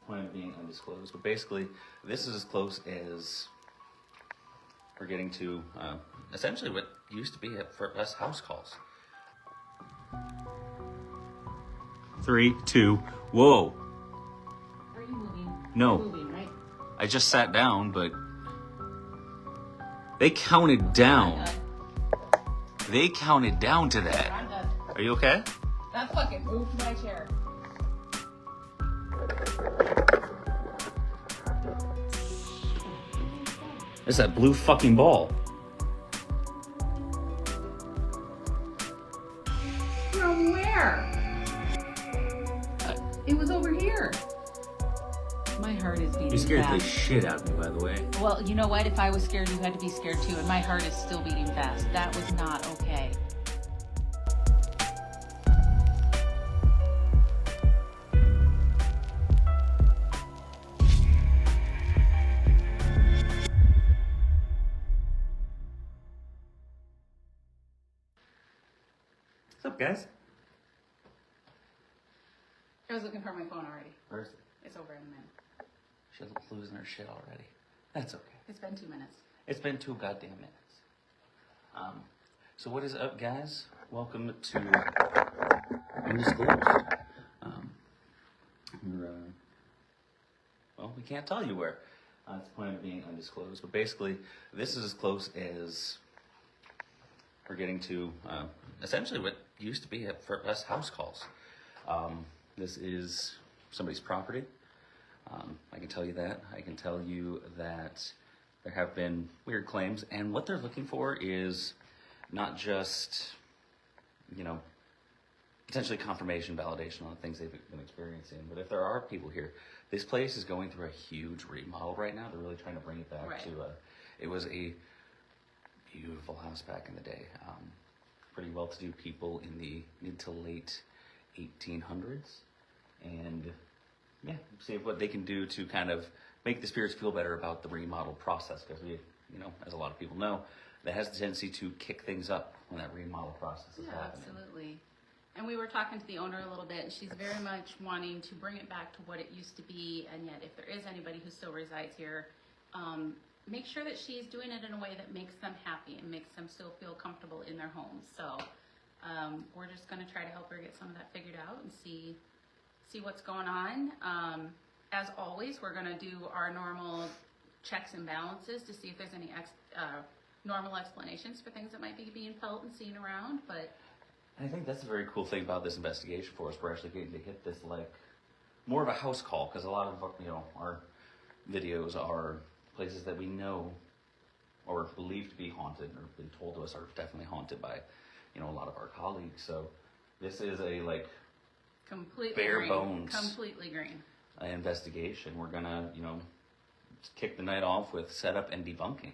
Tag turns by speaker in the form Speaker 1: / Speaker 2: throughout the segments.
Speaker 1: point of being undisclosed. But basically, this is as close as we're getting to essentially what used to be for us house calls. 3, 2, whoa.
Speaker 2: Are you moving?
Speaker 1: No.
Speaker 2: You're moving, right?
Speaker 1: I just sat down, but they counted down. They counted down to that.
Speaker 2: I'm done.
Speaker 1: Are you okay?
Speaker 2: That fucking moved my chair.
Speaker 1: It's that blue fucking ball.
Speaker 2: From where? It was over here. My heart is beating
Speaker 1: You scared the
Speaker 2: fast.
Speaker 1: shit out of me, by the way.
Speaker 2: Well, you know what? If I was scared, you had to be scared too. And my heart is still beating fast. That was not okay.
Speaker 1: What's up, guys?
Speaker 2: I was looking for my phone already.
Speaker 1: Where's it?
Speaker 2: It's over in a minute.
Speaker 1: She's losing her shit already. That's okay.
Speaker 2: It's been 2 minutes.
Speaker 1: It's been 2 goddamn minutes. So what is up, guys? Welcome to Undisclosed. Well, we can't tell you where. It's the point of being undisclosed. But basically, this is as close as we're getting to essentially what used to be for us house calls. This is somebody's property. I can tell you that. I can tell you that there have been weird claims, and what they're looking for is not just, potentially confirmation, validation on the things they've been experiencing, but if there are people here, this place is going through a huge remodel right now. They're really trying to bring it back to it was a beautiful house back in the day. Pretty well-to-do people in the mid to late 1800s, and see what they can do to kind of make the spirits feel better about the remodel process, because we, as a lot of people know, that has the tendency to kick things up when that remodel process is happening.
Speaker 2: Absolutely. And we were talking to the owner a little bit, and she's very much wanting to bring it back to what it used to be, and yet if there is anybody who still resides here, make sure that she's doing it in a way that makes them happy and makes them still feel comfortable in their homes. So we're just going to try to help her get some of that figured out and see what's going on. As always, we're going to do our normal checks and balances to see if there's any normal explanations for things that might be being felt and seen around. But
Speaker 1: I think that's a very cool thing about this investigation for us. We're actually getting to hit this like more of a house call, because a lot of our videos are places that we know or believe to be haunted, or been told to us are definitely haunted by a lot of our colleagues. So this is a
Speaker 2: completely
Speaker 1: bare
Speaker 2: green.
Speaker 1: bones
Speaker 2: Completely green.
Speaker 1: Investigation. We're gonna kick the night off with setup and debunking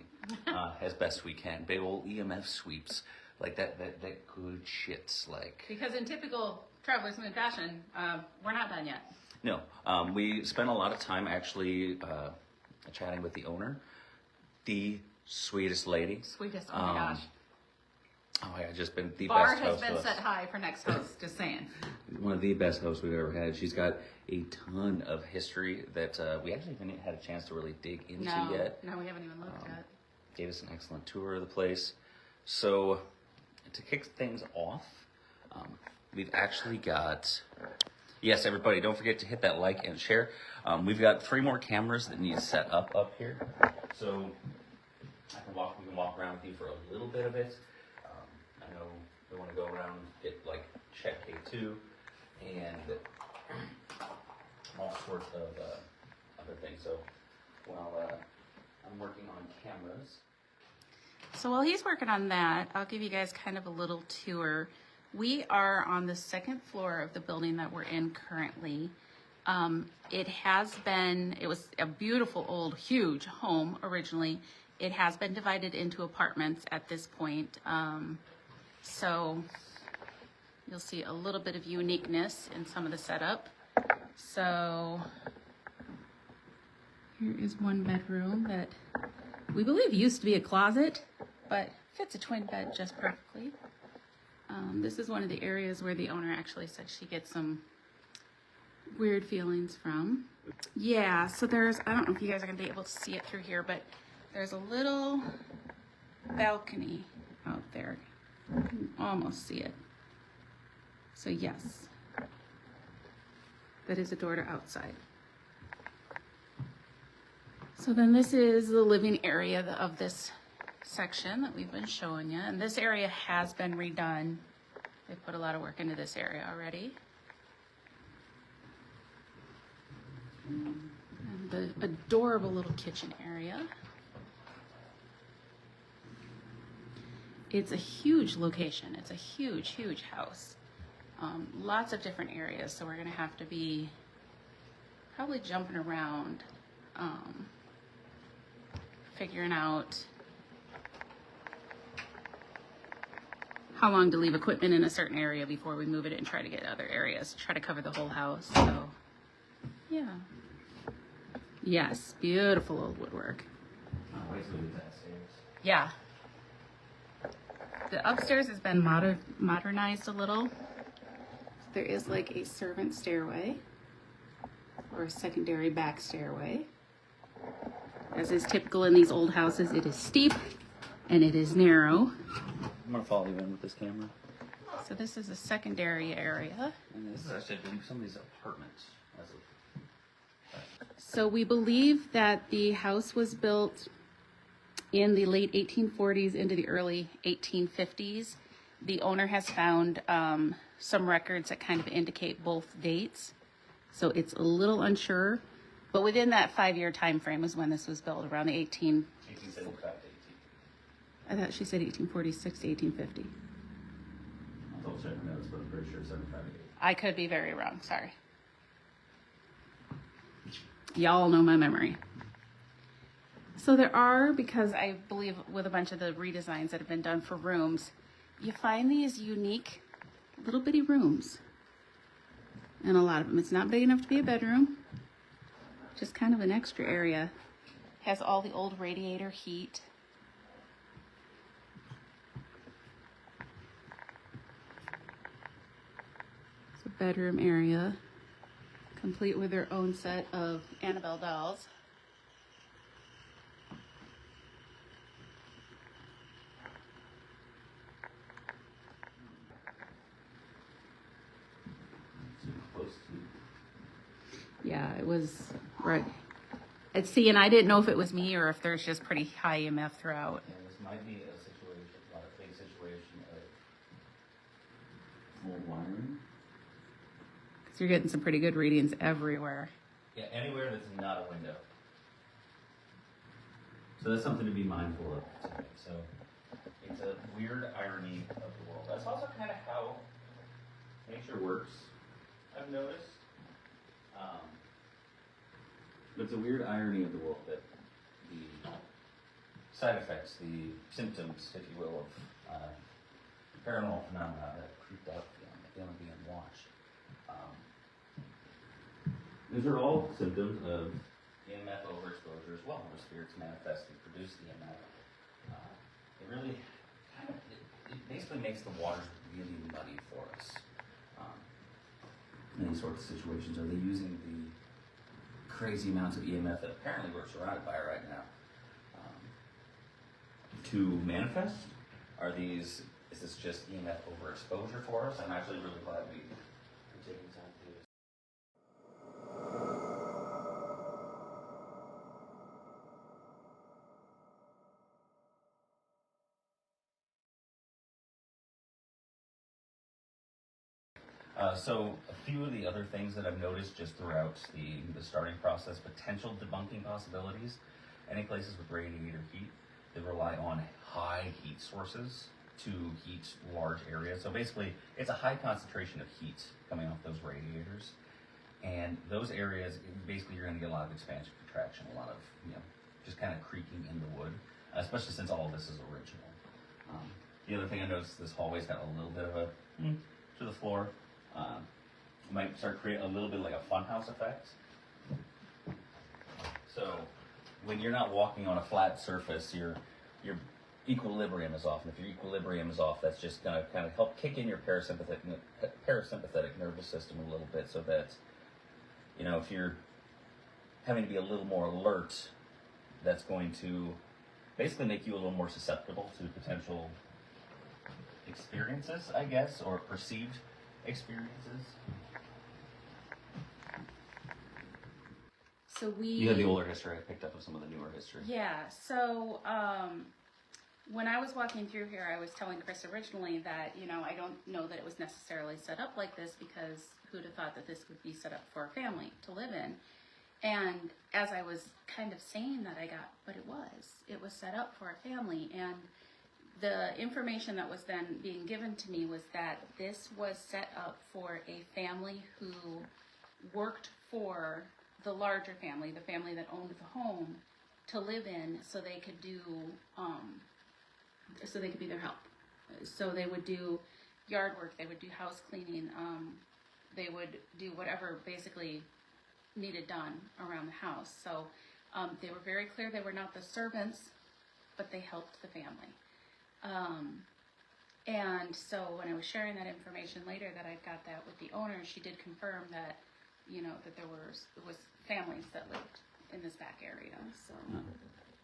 Speaker 1: as best we can. Big old EMF sweeps, like that good shit's like.
Speaker 2: Because in typical Traveler Smooth fashion, we're not done yet.
Speaker 1: No, we spent a lot of time actually chatting with the owner, the sweetest lady.
Speaker 2: Sweetest, oh my gosh.
Speaker 1: Oh yeah, just been the
Speaker 2: Bar
Speaker 1: best
Speaker 2: has
Speaker 1: host
Speaker 2: been
Speaker 1: to us.
Speaker 2: set high for next host, just saying.
Speaker 1: One of the best hosts we've ever had. She's got a ton of history that we actually haven't had a chance to really dig into yet.
Speaker 2: No, we haven't even looked at.
Speaker 1: Gave us an excellent tour of the place. So, to kick things off, we've actually got... Yes, everybody, don't forget to hit that like and share. We've got 3 more cameras that need set up here. So, we can walk around with you for a little bit of it. I know we want to go around and get check K2 and all sorts of other things. So while I'm working on cameras.
Speaker 2: So while he's working on that, I'll give you guys kind of a little tour. We are on the 2nd floor of the building that we're in currently. It was a beautiful old huge home originally. It has been divided into apartments at this point. So you'll see a little bit of uniqueness in some of the setup. So here is one bedroom that we believe used to be a closet, but fits a twin bed just perfectly. This is one of the areas where the owner actually said she gets some weird feelings from. Yeah, so there's, I don't know if you guys are gonna be able to see it through here, but there's a little balcony out there. You can almost see it. So yes, that is a door to outside. So then this is the living area of this section that we've been showing you. And this area has been redone. They put a lot of work into this area already. And the adorable little kitchen area. It's a huge location. It's a huge, huge house. Lots of different areas, so we're gonna have to be probably jumping around, figuring out how long to leave equipment in a certain area before we move it and try to get other areas, try to cover the whole house. So, yeah. Yes, beautiful old woodwork.
Speaker 1: Wait till we get that stairs.
Speaker 2: Yeah. The upstairs has been modernized a little. There is like a servant stairway or a secondary back stairway. As is typical in these old houses, it is steep and it is narrow.
Speaker 1: I'm gonna follow you in with this camera.
Speaker 2: So this is a secondary area.
Speaker 1: And this is actually, I believe, somebody's apartment.
Speaker 2: So we believe that the house was built in the late 1840s into the early 1850s. The owner has found some records that kind of indicate both dates. So it's a little unsure, but within that 5-year time frame is when this was built, around the
Speaker 1: 1875 to 18.
Speaker 2: I thought she said 1846 to 1850.
Speaker 1: I'll double check my notes, but I'm pretty sure 75 to 80.
Speaker 2: I could be very wrong, sorry. Y'all know my memory. So there are, because I believe with a bunch of the redesigns that have been done for rooms, you find these unique little bitty rooms. And a lot of them, it's not big enough to be a bedroom, just kind of an extra area. Has all the old radiator heat. It's a bedroom area, complete with their own set of Annabelle dolls. Yeah, it was right. See, and I didn't know if it was me or if there's just pretty high EMF throughout.
Speaker 1: Yeah, this might be a situation, a big situation of old wiring.
Speaker 2: Because you're getting some pretty good readings everywhere.
Speaker 1: Yeah, anywhere that's not a window. So that's something to be mindful of today. So it's a weird irony of the world. That's also kind of how nature works, I've noticed. But it's a weird irony of the world that the side effects, the symptoms, if you will, of paranormal phenomena that creeped out feeling being watched. These are all symptoms of EMF overexposure as well, where spirits manifest and produce the EMF. It really kind of, it basically makes the waters really muddy for us. In these sorts of situations, are they using the crazy amounts of EMF that apparently we're surrounded by right now to manifest? Is this just EMF overexposure for us? I'm actually really glad we're taking time to do this. So a few of the other things that I've noticed just throughout the starting process, potential debunking possibilities. Any places with radiator heat, they rely on high heat sources to heat large areas. So basically, it's a high concentration of heat coming off those radiators. And those areas, basically you're going to get a lot of expansion, contraction, a lot of, just kind of creaking in the wood, especially since all of this is original. The other thing I noticed, this hallway's got a little bit of a to the floor. Might start creating a little bit like a funhouse effect. So when you're not walking on a flat surface, your equilibrium is off. And if your equilibrium is off, that's just going to kind of help kick in your parasympathetic nervous system a little bit, so that you know, if you're having to be a little more alert, that's going to basically make you a little more susceptible to potential experiences, I guess, or perceived experiences.
Speaker 2: So
Speaker 1: You had the older history. I picked up with some of the newer history.
Speaker 2: Yeah. So when I was walking through here, I was telling Chris originally that, you know, I don't know that it was necessarily set up like this, because who'd have thought that this would be set up for a family to live in? And as I was kind of saying that, but it was set up for a family. And the information that was then being given to me was that this was set up for a family who worked for the larger family, the family that owned the home, to live in, so they could do, so they could be their help. So they would do yard work, they would do house cleaning, they would do whatever basically needed done around the house. So they were very clear they were not the servants, but they helped the family. And so when I was sharing that information later, that I got that with the owner, she did confirm that, you know, that it was families that lived in this back area. So,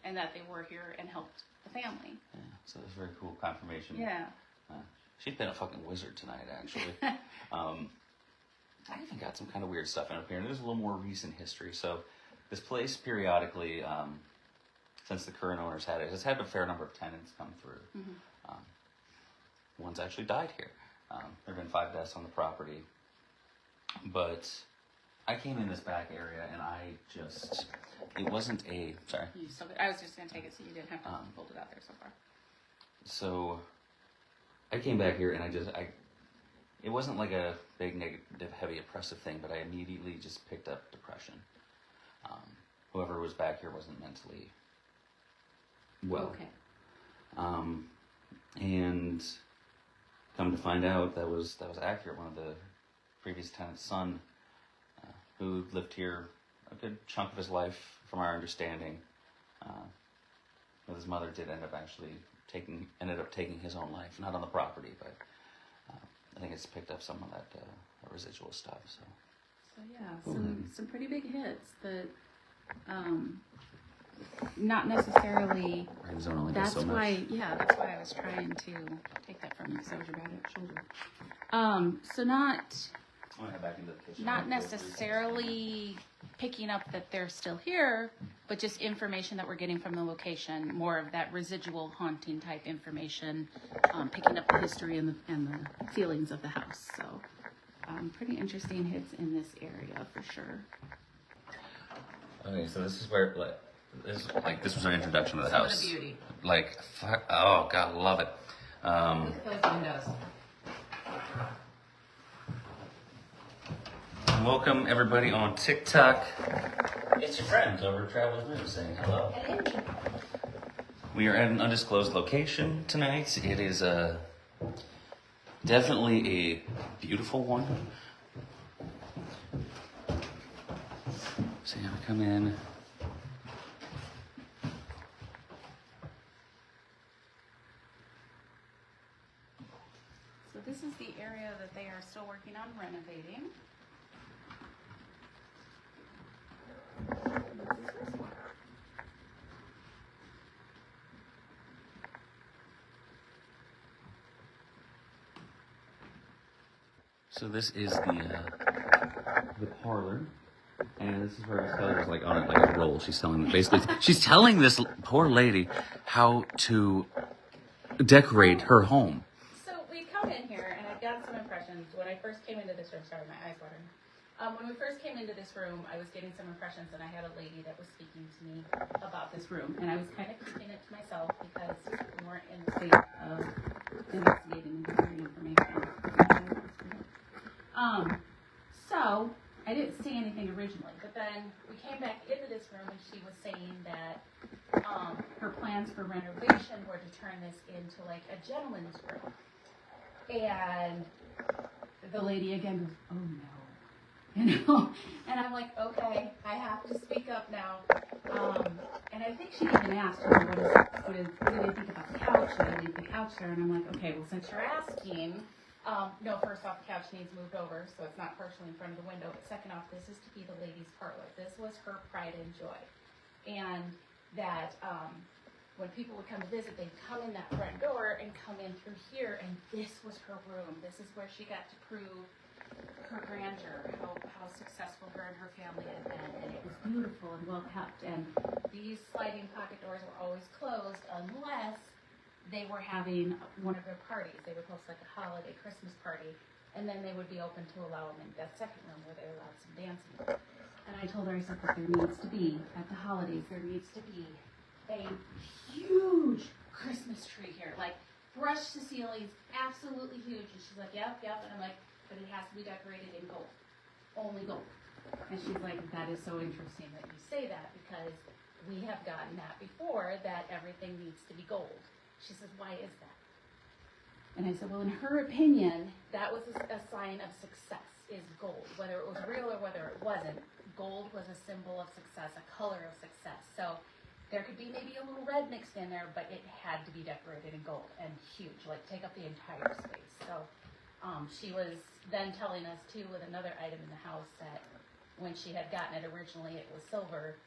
Speaker 2: and that they were here and helped the family.
Speaker 1: Yeah, so it was very cool confirmation.
Speaker 2: Yeah.
Speaker 1: She's been a fucking wizard tonight, actually. I even got some kind of weird stuff in up here, and there's a little more recent history. So this place periodically, since the current owners had it, has had a fair number of tenants come through. Mm-hmm. One's actually died here. There have been 5 deaths on the property. But I came in this back area, and it wasn't a, sorry.
Speaker 2: I was just going to take it so you didn't have to hold it out there so far.
Speaker 1: So I came back here, and it wasn't like a big negative, heavy, oppressive thing, but I immediately just picked up depression. Whoever was back here wasn't mentally well.
Speaker 2: Okay.
Speaker 1: And come to find out, that was accurate. One of the previous tenant's son, who lived here a good chunk of his life, from our understanding, with his mother, did end up taking his own life, not on the property, but I think it's picked up some of that residual stuff. So
Speaker 2: yeah, some pretty big hits that not necessarily. That's why I was trying to take that from you, because I was your bad shoulder. So not necessarily picking up that they're still here, but just information that we're getting from the location, more of that residual haunting type information, picking up the history and the feelings of the house. So pretty interesting hits in this area for sure.
Speaker 1: Okay, so this is where this was our introduction to the house.
Speaker 2: Some of the beauty.
Speaker 1: Oh God, love it.
Speaker 2: Look at those windows.
Speaker 1: Welcome everybody on TikTok. It's your friends over at Travelers News saying hello. We are at an undisclosed location tonight. It is definitely a beautiful one. So yeah, we come in.
Speaker 2: So this is the area that they are still working on renovating.
Speaker 1: So this is the parlor, and this is where Miss Kelly was like on it like a roll. She's telling this poor lady how to decorate her home.
Speaker 2: So we come in here, and I've got some impressions. When I first came into this room, sorry, my eyes watering. When we first came into this room, I was getting some impressions, and I had a lady that was speaking to me about this room, and I was kind of keeping it to myself because we weren't in the state of investigating and gathering information. So I didn't see anything originally, but then we came back into this room, and she was saying that her plans for renovation were to turn this into like a gentleman's room. And the lady again goes, "Oh no." You know, and I'm like, okay, I have to speak up now. And I think she even asked her, what do you think about the couch? Should I leave the couch there? And I'm like, okay, well, since you're asking, No, first off, the couch needs moved over, so it's not partially in front of the window. But second off, this is to be the ladies' parlor. This was her pride and joy. And that when people would come to visit, they'd come in that front door and come in through here, and this was her room. This is where she got to prove her grandeur, how successful her and her family had been. And it was beautiful and well kept. And these sliding pocket doors were always closed unless they were having one of their parties. They would host like a holiday Christmas party, and then they would be open to allow them in that second room where they allowed some dancing. And I told her, I said, that there needs to be, at the holidays, there needs to be a huge Christmas tree here, like brushed to ceilings, absolutely huge. And she's like, yep. And I'm like, but it has to be decorated in gold, only gold. And she's like, that is so interesting that you say that, because we have gotten that before, that everything needs to be gold. She says, why is that? And I said, well, in her opinion, that was a sign of success, is gold. Whether it was real or whether it wasn't, gold was a symbol of success, a color of success. So there could be maybe a little red mixed in there, but it had to be decorated in gold and huge, like take up the entire space. So she was then telling us, too, with another item in the house, that when she had gotten it originally, it was silver.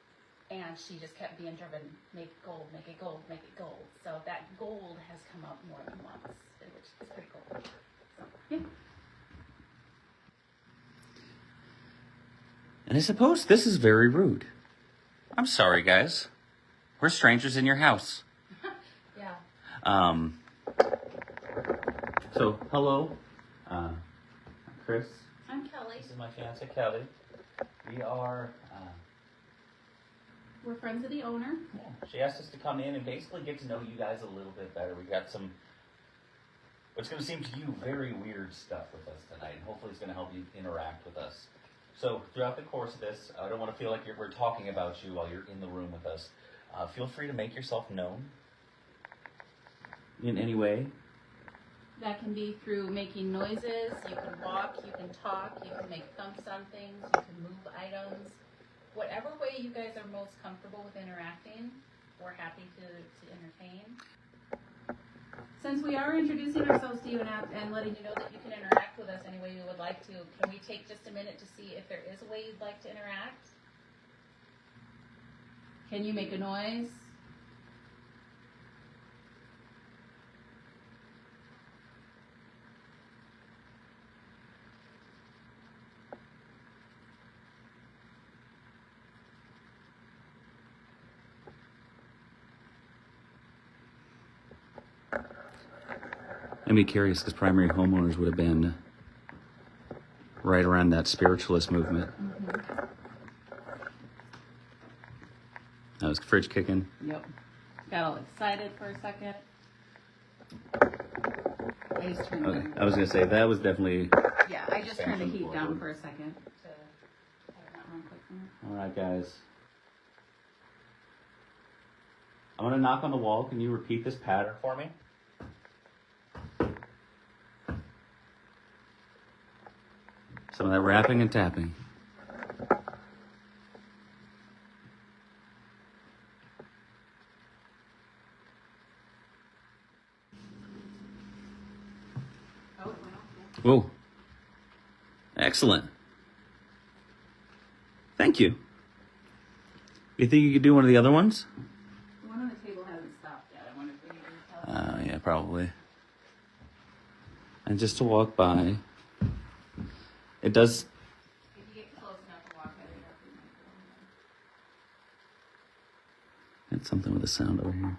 Speaker 2: And she just kept being driven, make it gold, make it gold, make it gold. So that gold has come up more than once, which is pretty cool. So, yeah.
Speaker 1: And I suppose this is very rude. I'm sorry, guys. We're strangers in your house.
Speaker 2: Yeah.
Speaker 1: So, hello. I'm Chris.
Speaker 2: I'm Kelly.
Speaker 1: This is my fiance, Kelly. We are...
Speaker 2: We're friends of the owner.
Speaker 1: Yeah. She asked us to come in and basically get to know you guys a little bit better. We got some, what's going to seem to you, very weird stuff with us tonight, and hopefully it's going to help you interact with us. So throughout the course of this, I don't want to feel like we're talking about you while you're in the room with us. Feel free to make yourself known in any way.
Speaker 2: That can be through making noises. You can walk, you can talk, you can make thumps on things, you can move items. Whatever way you guys are most comfortable with interacting, we're happy to entertain. Since we are introducing ourselves to you and letting you know that you can interact with us any way you would like to, can we take just a minute to see if there is a way you'd like to interact? Can you make a noise?
Speaker 1: I'd be curious, because primary homeowners would have been right around that spiritualist movement.
Speaker 2: Mm-hmm.
Speaker 1: That was fridge kicking.
Speaker 2: Yep. Got all excited for a second. I just turned
Speaker 1: Okay, I was going to say, that was definitely...
Speaker 2: Yeah, I just turned the heat down for a second to have it not run quick for me.
Speaker 1: All right, guys. I'm going to knock on the wall. Can you repeat this pattern for me? Some of that rapping and tapping.
Speaker 2: Oh, it went off. Yeah.
Speaker 1: Whoa. Excellent. Thank you. You think you could do one of the other ones?
Speaker 2: The one on the table hasn't stopped yet. I wonder if we need to tell.
Speaker 1: Yeah, probably. And just to walk by, it does.
Speaker 2: If you get close enough to walk by the
Speaker 1: It's something with a sound over here.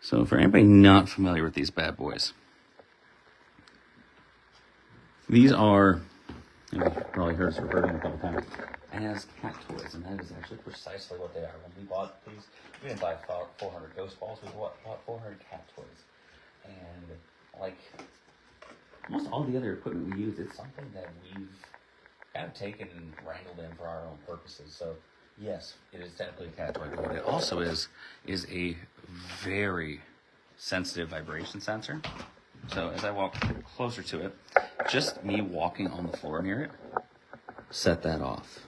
Speaker 1: So for anybody not familiar with these bad boys, these are, you've probably heard us refer to them a couple times, as cat toys, and that is actually precisely what they are. When we bought these, we didn't buy 400 ghost balls, we bought 400 cat toys. And like almost all the other equipment we use, it's something that we've kind of taken and wrangled in for our own purposes. So yes, it is technically a cat toy, but what it also is a very sensitive vibration sensor. So as I walk closer to it, just me walking on the floor near it, set that off.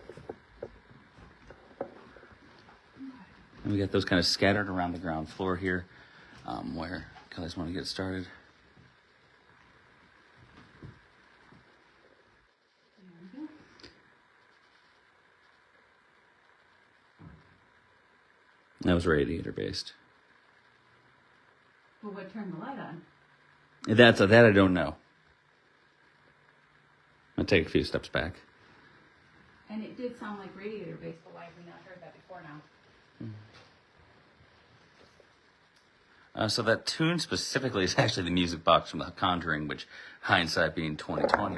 Speaker 1: And we got those kind of scattered around the ground floor here, where Kelly's want to get started. That was radiator based.
Speaker 2: Well, what turned the light on?
Speaker 1: That I don't know. I'll take a few steps back.
Speaker 2: And it did sound like radiator based, but why have we not heard that before now?
Speaker 1: So that tune specifically is actually the music box from The Conjuring, which, hindsight being 2020,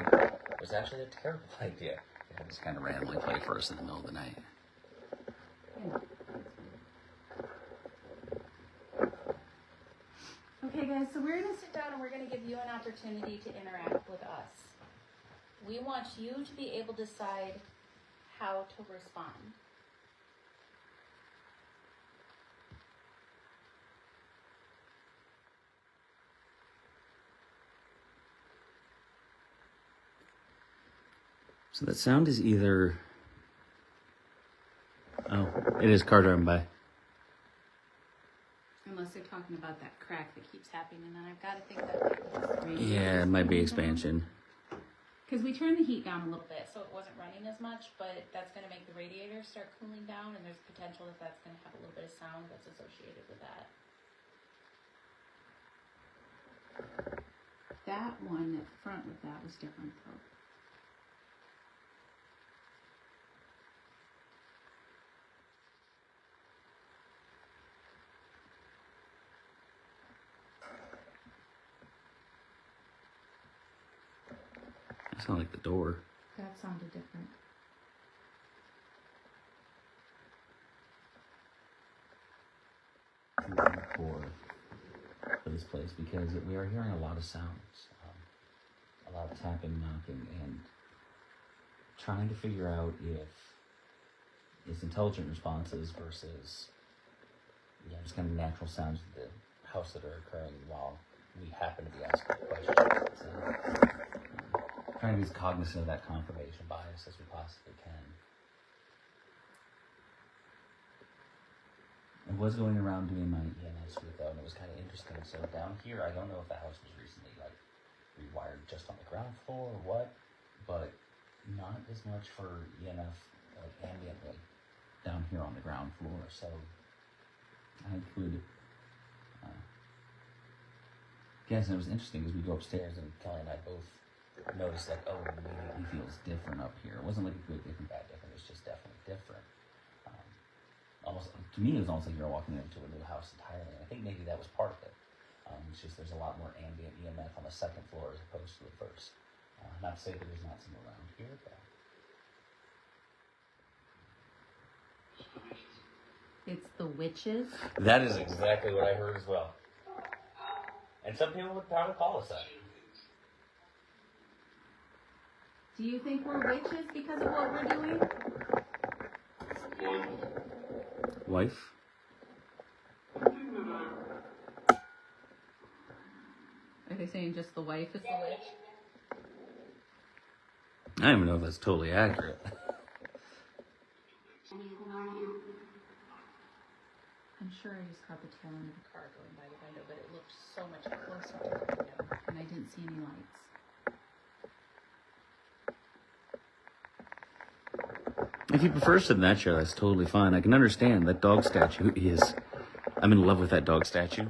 Speaker 1: was actually a terrible idea. It had this kind of randomly play for us in the middle of the night.
Speaker 2: Okay, guys, so we're going to sit down and we're going to give you an opportunity to interact with us. We want you to be able to decide how to respond.
Speaker 1: So that sound is either... Oh, it is car driving by.
Speaker 2: Unless they're talking about that crack that keeps happening, and then I've got to think that might be
Speaker 1: Yeah, it might be expansion.
Speaker 2: Because we turned the heat down a little bit, so it wasn't running as much, but that's going to make the radiator start cooling down, and there's potential that that's going to have a little bit of sound that's associated with that. That one at the front with that was different, though.
Speaker 1: It sounded like the door.
Speaker 2: That sounded different.
Speaker 1: For this place, because we are hearing a lot of sounds, a lot of tapping, knocking, and trying to figure out if it's intelligent responses versus just kind of natural sounds of the house that are occurring while we happen to be asking questions. So, trying to be as cognizant of that confirmation bias as we possibly can. I was going around doing my EMS route though, and it was kind of interesting. So down here, I don't know if the house was recently rewired just on the ground floor or what, but not as much for EMF ambiently down here on the ground floor. So I could guess, and it was interesting because we go upstairs and Kelly and I both noticed it immediately feels different up here. It wasn't like a good different, bad different. It's just definitely different. Almost to me, it was almost like you're walking into a new house entirely. And I think maybe that was part of it. It's just there's a lot more ambient EMF on the second floor as opposed to the first. Not to say that there's not some around here, but
Speaker 2: It's the witches.
Speaker 1: that is exactly what I heard as well. And some people would probably call us that.
Speaker 2: Do you think we're witches because of what we're doing?
Speaker 1: Wife?
Speaker 2: Are they saying just the wife is the witch?
Speaker 1: I don't even know if that's totally accurate.
Speaker 2: I'm sure I just caught the tail end of a car going by the window, but it looked so much closer to the window, and I didn't see any lights.
Speaker 1: If you prefer to sit in that chair, that's totally fine. I can understand that dog statue is... I'm in love with that dog statue.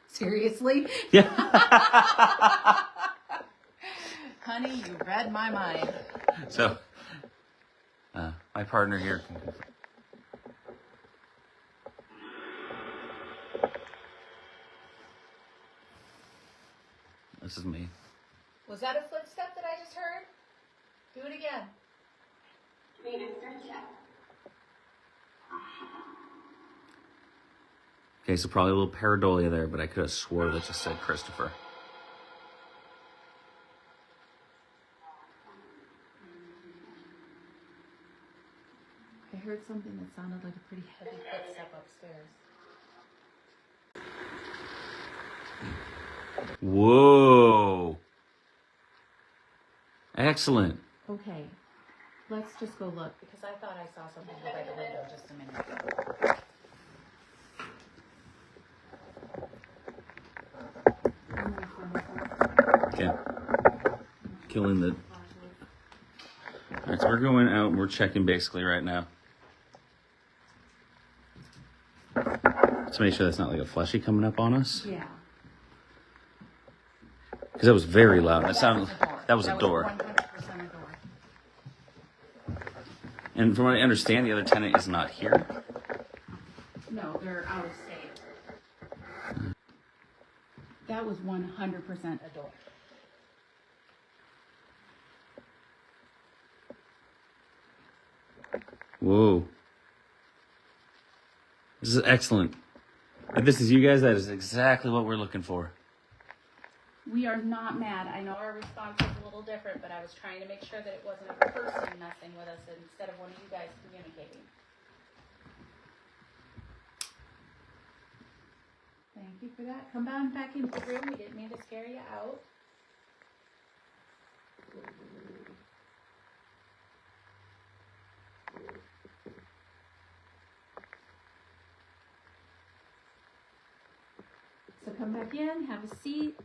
Speaker 2: Seriously?
Speaker 1: Yeah.
Speaker 2: Honey, you read my mind.
Speaker 1: So, my partner here can confirm. This is me.
Speaker 2: Was that a footstep that I just heard? Do it again.
Speaker 1: Okay, so probably a little pareidolia there, but I could have swore that just said Christopher.
Speaker 2: Okay, heard something that sounded like a pretty heavy footstep upstairs.
Speaker 1: Whoa. Excellent.
Speaker 2: Okay, let's just go look because I thought I saw something go by the window just a minute ago.
Speaker 1: Okay. Killing the... Alright, so we're going out and we're checking basically right now. To make sure that's not like a fleshy coming up on us.
Speaker 2: Yeah.
Speaker 1: Because that was very loud. That sounded... That was a door.
Speaker 2: 100% a door.
Speaker 1: And from what I understand, the other tenant is not here.
Speaker 2: No, they're out of state. That was 100% a door.
Speaker 1: Whoa. This is excellent. If this is you guys, that is exactly what we're looking for.
Speaker 2: We are not mad. I know our response was a little different, but I was trying to make sure that it wasn't a person messing with us instead of one of you guys communicating. Thank you for that. Come on back into the room. We didn't mean to scare you out. So come back in, have a seat.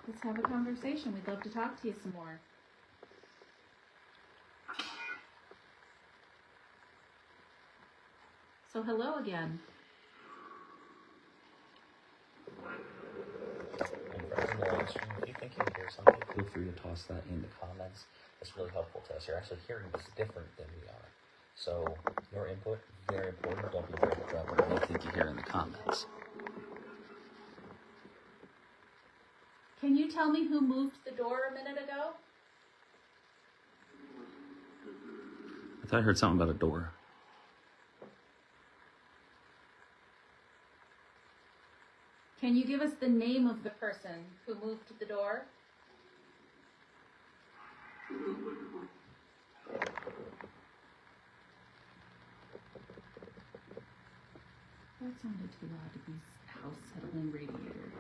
Speaker 2: Let's have a conversation. We'd love to talk to you some more. So hello again.
Speaker 1: If you think you hear something, feel free to toss that in the comments. It's really helpful to us. You're actually hearing this different than we are. So your input, very important. Don't be afraid to drop what you think you hear in the comments.
Speaker 2: Can you tell me who moved the door a minute ago?
Speaker 1: I thought I heard something about a door.
Speaker 2: Can you give us the name of the person who moved the door? That sounded too loud to be house settling radiator.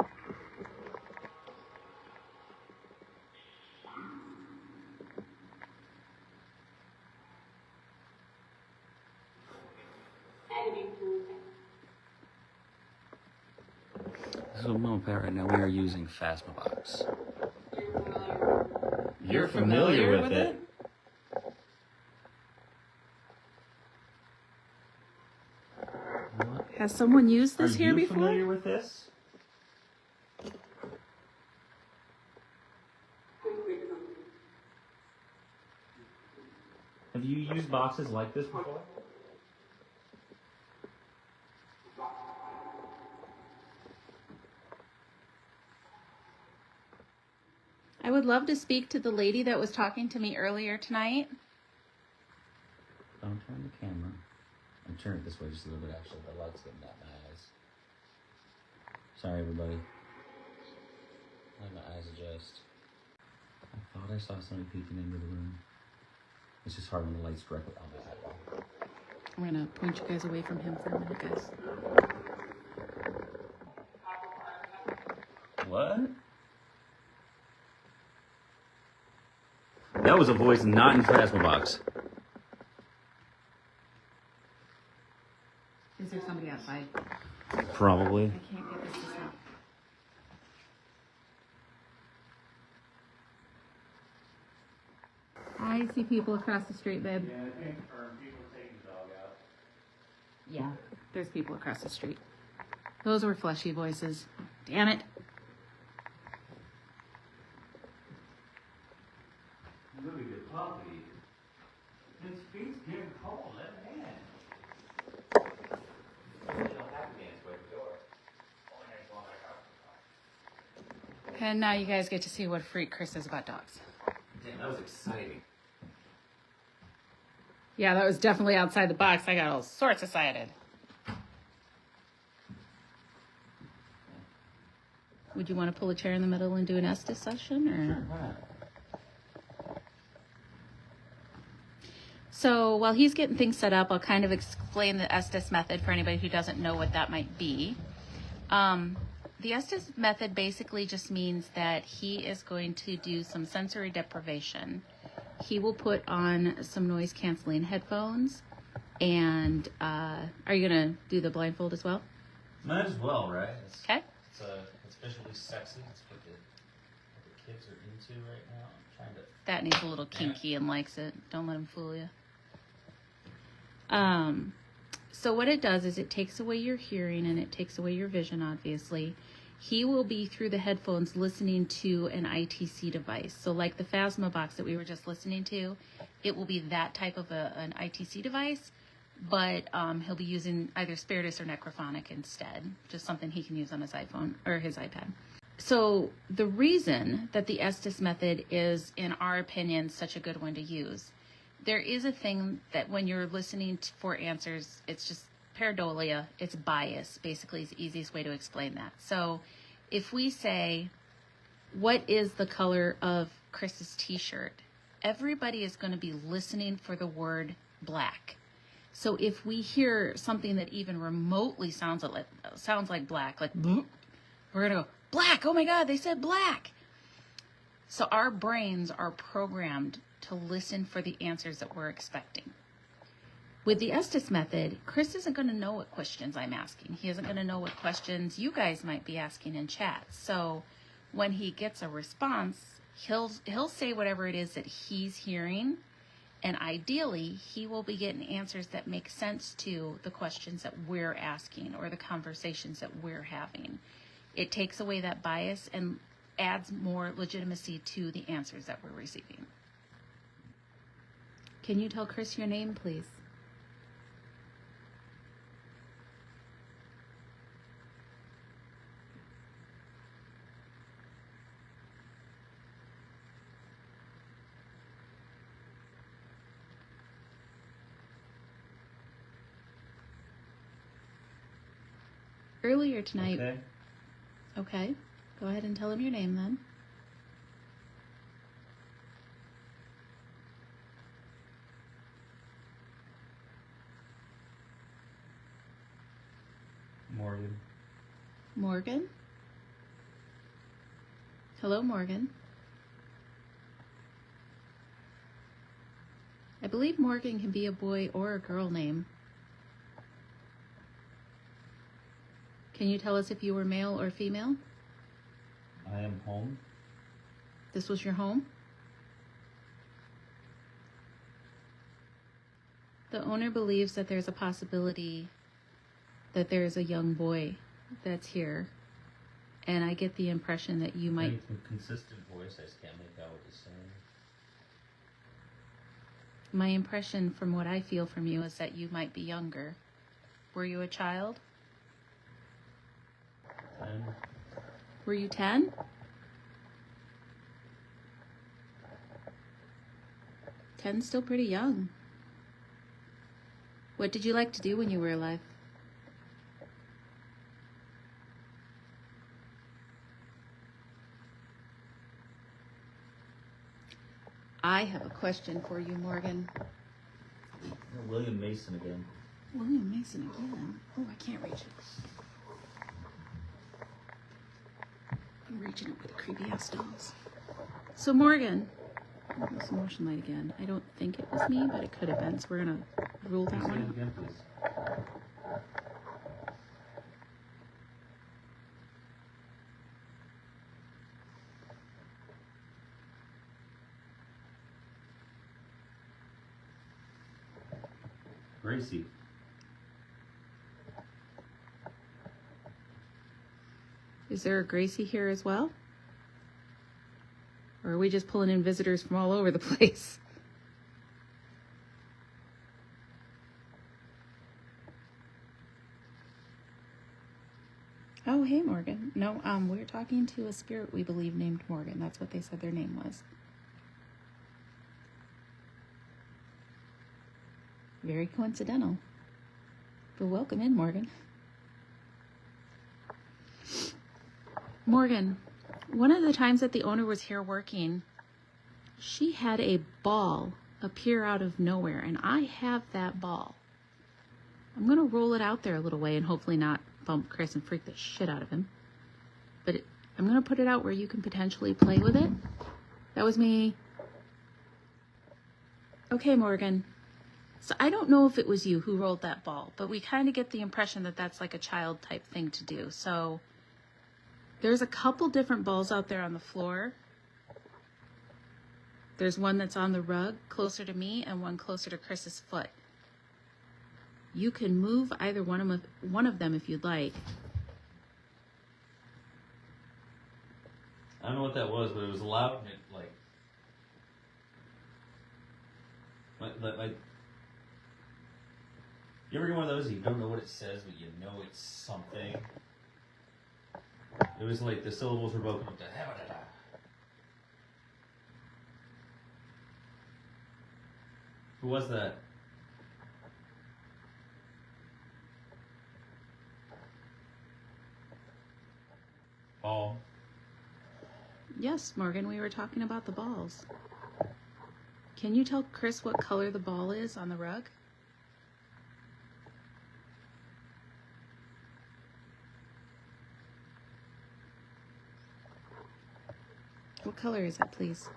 Speaker 1: So, Mom Pat, right now we are using Phasmabox. You're familiar with it? What?
Speaker 2: Has someone used this
Speaker 1: Are
Speaker 2: here
Speaker 1: you
Speaker 2: before?
Speaker 1: familiar with this? Have you used boxes like this before?
Speaker 2: I would love to speak to the lady that was talking to me earlier tonight.
Speaker 1: Don't turn the camera. I'm turning it this way just a little bit, actually. The light's getting out my eyes. Sorry, everybody. Let my eyes adjust. I thought I saw somebody peeking into the room. It's just hard when the light's directly on my eyeball.
Speaker 2: I'm going to point you guys away from him for a minute, guys.
Speaker 1: What? That was a voice not in Phasmabox.
Speaker 2: Is there somebody outside?
Speaker 1: Probably.
Speaker 2: I can't get this to stop. I see people across the street, babe.
Speaker 3: Yeah, I think people are taking the dog out.
Speaker 2: Yeah, there's people across the street. Those were fleshy voices. Damn it.
Speaker 3: Look at the puppy. His feet's getting cold. Let him in.
Speaker 2: And now you guys get to see what a freak Chris is about dogs.
Speaker 1: Damn, that was exciting.
Speaker 2: Yeah, that was definitely outside the box. I got all sorts excited. Would you want to pull a chair in the middle and do an Estes session? Or?
Speaker 1: Sure, why not?
Speaker 2: So while he's getting things set up, I'll kind of explain the Estes method for anybody who doesn't know what that might be. The Estes method basically just means that he is going to do some sensory deprivation. He will put on some noise canceling headphones, and are you going to do the blindfold as well?
Speaker 3: Might as well, right?
Speaker 2: Okay.
Speaker 1: It's visually sexy. It's what the kids are into right now. I'm trying to.
Speaker 2: That needs a little kinky and likes it. Don't let him fool you. So what it does is it takes away your hearing and it takes away your vision, obviously. He will be through the headphones listening to an ITC device. So like the Phasma box that we were just listening to, it will be that type of an ITC device, but he'll be using either Spiritus or Necrophonic instead, just something he can use on his iPhone or his iPad. So the reason that the Estes method is, in our opinion, such a good one to use, there is a thing that when you're listening for answers, it's just pareidolia, it's bias, basically is the easiest way to explain that. So if we say, what is the color of Chris's t-shirt? Everybody is going to be listening for the word black. So if we hear something that even remotely sounds like black, like bloop, we're going to go, black, oh my God, they said black. So our brains are programmed to listen for the answers that we're expecting. With the Estes method, Chris isn't going to know what questions I'm asking. He isn't going to know what questions you guys might be asking in chat. So when he gets a response, he'll say whatever it is that he's hearing, and ideally, he will be getting answers that make sense to the questions that we're asking or the conversations that we're having. It takes away that bias and adds more legitimacy to the answers that we're receiving. Can you tell Chris your name, please? Earlier tonight. Okay. Go ahead and tell him your name then.
Speaker 3: Morgan.
Speaker 2: Morgan? Hello, Morgan. I believe Morgan can be a boy or a girl name. Can you tell us if you were male or female?
Speaker 3: I am home.
Speaker 2: This was your home? The owner believes that there's a possibility that there's a young boy that's here. And I get the impression that you might...
Speaker 3: A consistent voice, I just can't make out what he's saying.
Speaker 2: My impression from what I feel from you is that you might be younger. Were you a child?
Speaker 3: 10.
Speaker 2: Were you 10? Ten's still pretty young. What did you like to do when you were alive? I have a question for you, Morgan.
Speaker 3: William Mason again.
Speaker 2: William Mason again? Oh, I can't reach it. I'm reaching it with the creepy ass dolls. So Morgan, this motion light again. I don't think it was me, but it could have been. So we're gonna rule that
Speaker 3: Say it
Speaker 2: one.
Speaker 3: again, please. Gracie.
Speaker 2: Is there a Gracie here as well? Or are we just pulling in visitors from all over the place? Oh, hey, Morgan. No, we're talking to a spirit we believe named Morgan. That's what they said their name was. Very coincidental. But welcome in, Morgan. Morgan, one of the times that the owner was here working, she had a ball appear out of nowhere, and I have that ball. I'm going to roll it out there a little way and hopefully not bump Chris and freak the shit out of him. But I'm going to put it out where you can potentially play with it. That was me. Okay, Morgan. So I don't know if it was you who rolled that ball, but we kind of get the impression that that's like a child type thing to do. So there's a couple different balls out there on the floor. There's one that's on the rug closer to me and one closer to Chris's foot. You can move either one of them if you'd like.
Speaker 1: I don't know what that was, but it was loud and it like you ever get one of those, you don't know what it says, but you know it's something? It was like the syllables were broken up to da-da-da-da. Who was that? Ball.
Speaker 2: Yes, Morgan, we were talking about the balls. Can you tell Chris what color the ball is on the rug? What color is it, please?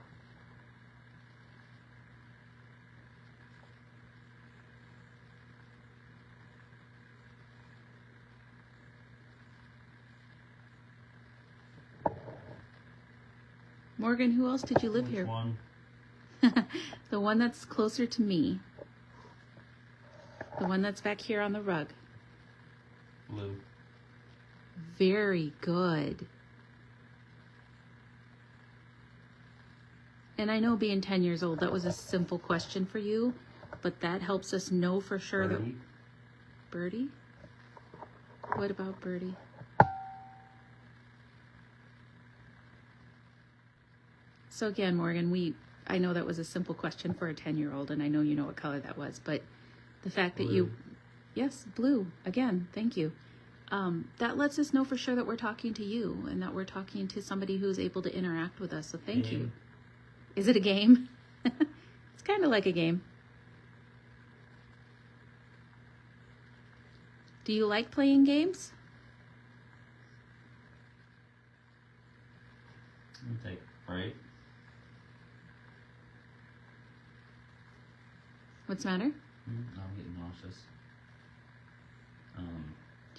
Speaker 2: Morgan, who else did you live here?
Speaker 1: One.
Speaker 2: The one that's closer to me. The one that's back here on the rug.
Speaker 1: Blue.
Speaker 2: Very good. And I know being 10 years old, that was a simple question for you, but that helps us know for sure that... Birdie? What about Birdie? So again, Morgan, I know that was a simple question for a 10-year-old, and I know you know what color that was, but the fact that you... Yes, blue. Again, thank you. That lets us know for sure that we're talking to you and that we're talking to somebody who's able to interact with us, so thank you. Is it a game? It's kind of like a game. Do you like playing games?
Speaker 1: Let me take a break.
Speaker 2: What's the matter?
Speaker 1: I'm getting nauseous.
Speaker 2: Do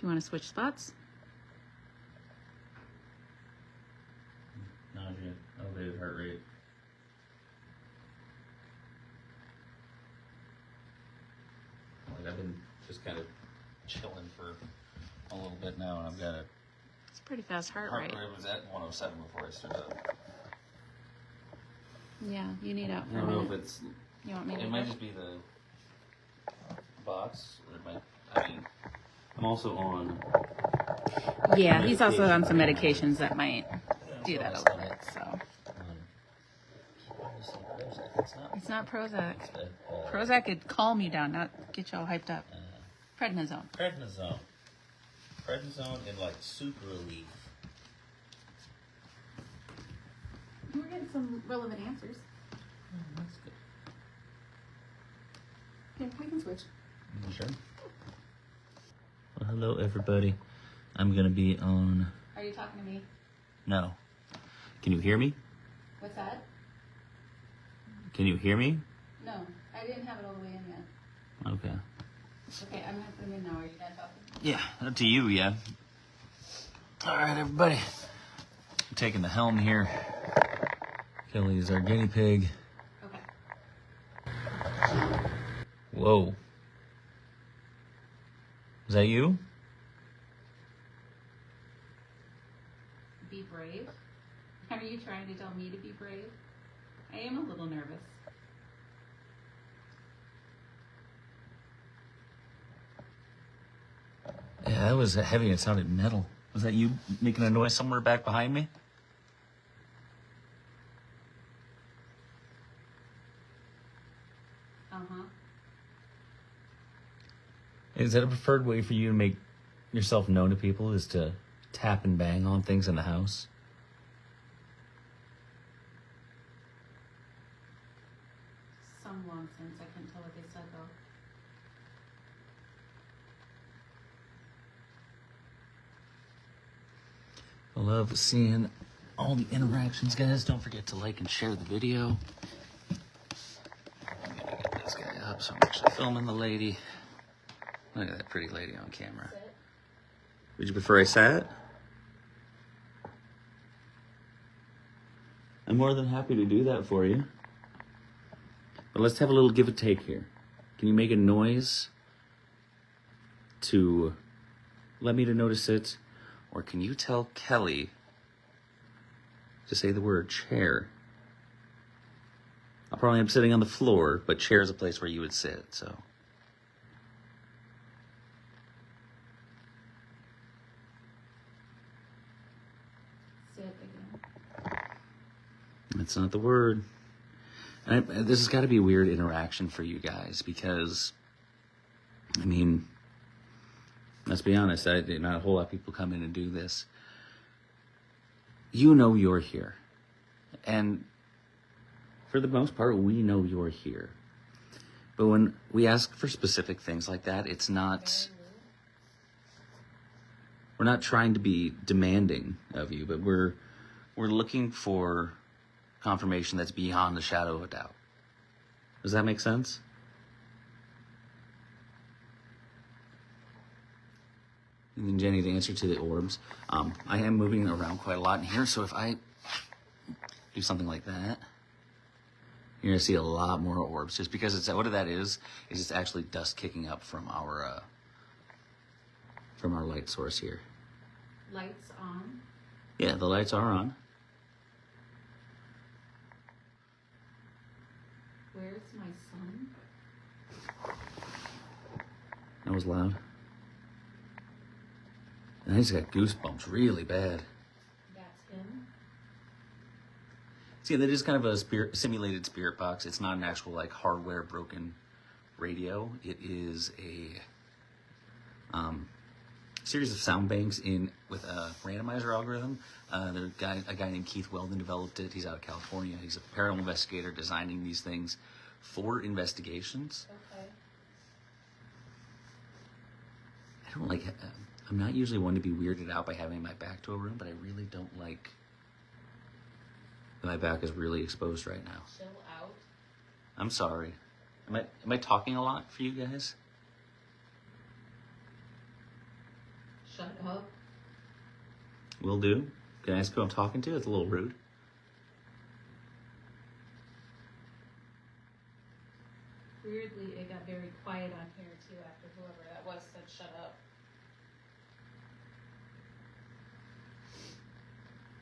Speaker 2: you want to switch spots?
Speaker 1: Nausea, elevated heart rate. Like I've been just kind of chilling for a little bit now, and I've got a
Speaker 2: It's a pretty fast heart
Speaker 1: heart
Speaker 2: rate.
Speaker 1: rate was at 107 before I stood up.
Speaker 2: Yeah, you need out for
Speaker 1: I
Speaker 2: a
Speaker 1: don't know
Speaker 2: minute.
Speaker 1: if it's.
Speaker 2: You want me to
Speaker 1: It
Speaker 2: go?
Speaker 1: might just be the box, or it might. I mean, I'm also on.
Speaker 2: Yeah, he's also on some medications that might do that a little bit, so. It's not Prozac. Prozac could calm you down, not get you all hyped up. Prednisone.
Speaker 1: Prednisone. Prednisone and like super relief.
Speaker 2: We're getting some relevant answers.
Speaker 1: That's good.
Speaker 2: Yeah, we can switch.
Speaker 1: Sure. Well, hello everybody. I'm gonna be on.
Speaker 2: Are you talking to me?
Speaker 1: No. Can you hear me?
Speaker 2: What's that?
Speaker 1: Can you hear me?
Speaker 2: No, I didn't have it all the way in yet.
Speaker 1: Okay.
Speaker 2: Okay, I'm gonna put them in now. Are you done talking?
Speaker 1: Yeah, up to you, yeah. All right, everybody. I'm taking the helm here. Kelly's our guinea pig.
Speaker 2: Okay.
Speaker 1: Whoa. Is that you?
Speaker 2: Be brave. Are you trying to tell me to be brave? I am a little nervous.
Speaker 1: Yeah, that was heavy. It sounded metal. Was that you making a noise somewhere back behind me?
Speaker 2: Uh-huh.
Speaker 1: Is that a preferred way for you to make yourself known to people, is to tap and bang on things in the house?
Speaker 2: some nonsense. I couldn't tell what they said though.
Speaker 1: I love seeing all the interactions, guys. Don't forget to like and share the video. I'm gonna get this guy up so I'm actually filming the lady. Look at that pretty lady on camera.
Speaker 2: Sit.
Speaker 1: Would you prefer I sat? I'm more than happy to do that for you. But let's have a little give and take here. Can you make a noise to let me to notice it? Or can you tell Kelly to say the word chair? I'll probably end up sitting on the floor, but chair is a place where you would sit, so.
Speaker 2: Sit again.
Speaker 1: That's not the word. And this has got to be a weird interaction for you guys because, I mean, let's be honest, not a whole lot of people come in and do this. You know you're here. And for the most part, we know you're here. But when we ask for specific things like that, it's not, we're not trying to be demanding of you, but we're looking for confirmation that's beyond the shadow of a doubt. Does that make sense? And then Jenny, to answer to the orbs, I am moving around quite a lot in here, so if I do something like that, you're gonna see a lot more orbs, just because it's what that is it's actually dust kicking up from our light source here.
Speaker 2: Lights on.
Speaker 1: Yeah, the lights are on.
Speaker 2: Where's my son?
Speaker 1: That was loud. And I just got goosebumps really bad.
Speaker 2: That's him.
Speaker 1: See, that is kind of a simulated spirit box. It's not an actual like hardware broken radio. It is a series of sound banks with a randomizer algorithm. A guy named Keith Weldon developed it. He's out of California. He's a paranormal investigator designing these things for investigations.
Speaker 2: Okay.
Speaker 1: I don't like. I'm not usually one to be weirded out by having my back to a room, but I really don't like that my back is really exposed right now.
Speaker 2: Chill out.
Speaker 1: I'm sorry. Am I talking a lot for you guys?
Speaker 2: Shut up.
Speaker 1: Will do. Can I ask who I'm talking to? It's a little rude.
Speaker 2: Weirdly, it got very quiet on here too after whoever that was said shut up.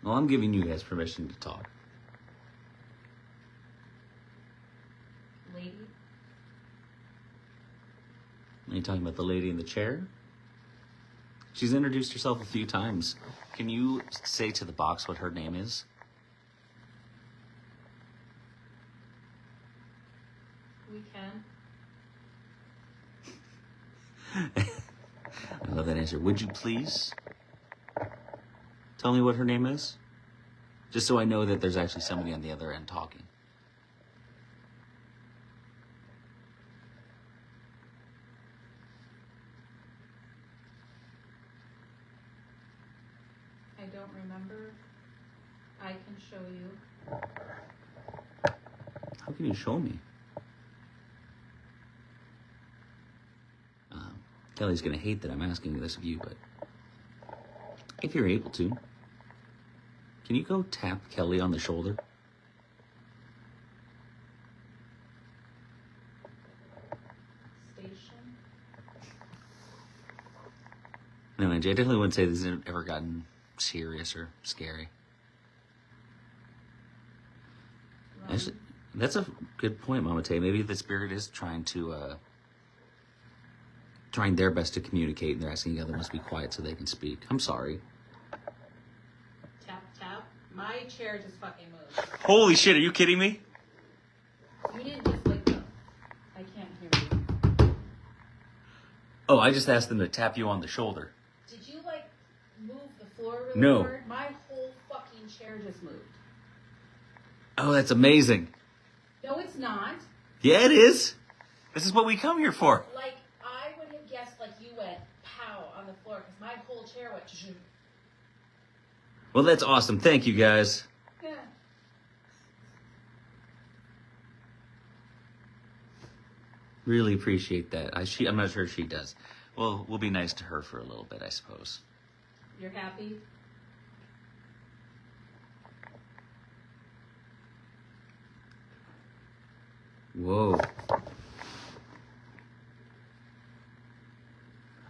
Speaker 1: Well, I'm giving you guys permission to talk.
Speaker 2: Lady?
Speaker 1: Are you talking about the lady in the chair? She's introduced herself a few times. Can you say to the box what her name is?
Speaker 2: We can.
Speaker 1: I love that answer. Would you please tell me what her name is? Just so I know that there's actually somebody on the other end talking.
Speaker 2: I don't remember. I can show you.
Speaker 1: How can you show me? Kelly's gonna hate that I'm asking this of you, but if you're able to, can you go tap Kelly on the shoulder?
Speaker 2: Station.
Speaker 1: No, Angie, I definitely wouldn't say this has ever gotten serious or scary. Actually, that's a good point, Mama Tay. Maybe the spirit is trying their best to communicate, and they're asking the other ones to be quiet so they can speak. I'm sorry.
Speaker 2: Tap, tap. My chair just fucking moved.
Speaker 1: Holy shit, are you kidding me?
Speaker 2: You didn't just like the... I can't hear you.
Speaker 1: Oh, I just asked them to tap you on the shoulder.
Speaker 2: Did you like move the floor really
Speaker 1: No.
Speaker 2: hard? My whole fucking chair just moved.
Speaker 1: Oh, that's amazing.
Speaker 2: No, it's not.
Speaker 1: Yeah, it is. This is what we come here for.
Speaker 2: Like, I would have guessed, like, you went pow on the floor, because my whole chair went zhoo.
Speaker 1: Well, that's awesome. Thank you, guys.
Speaker 2: Yeah.
Speaker 1: Really appreciate that. I'm not sure she does. Well, we'll be nice to her for a little bit, I suppose.
Speaker 2: You're happy?
Speaker 1: Whoa.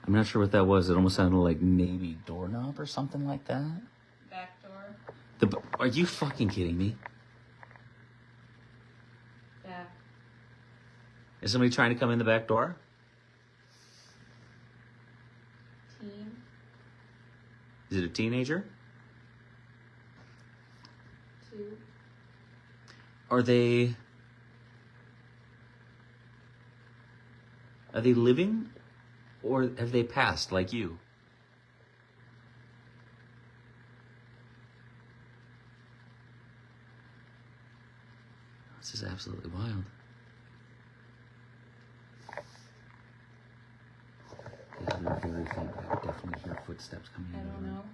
Speaker 1: I'm not sure what that was. It almost sounded like maybe doorknob or something like that.
Speaker 2: Back door?
Speaker 1: Are you fucking kidding me?
Speaker 2: Back.
Speaker 1: Is somebody trying to come in the back door?
Speaker 2: Teen?
Speaker 1: Is it a teenager?
Speaker 2: 2?
Speaker 1: Are they living? Or have they passed like you? This is absolutely wild. Yeah, they're very faint. I definitely hear footsteps coming
Speaker 2: I
Speaker 1: in the
Speaker 2: don't
Speaker 1: room.
Speaker 2: know.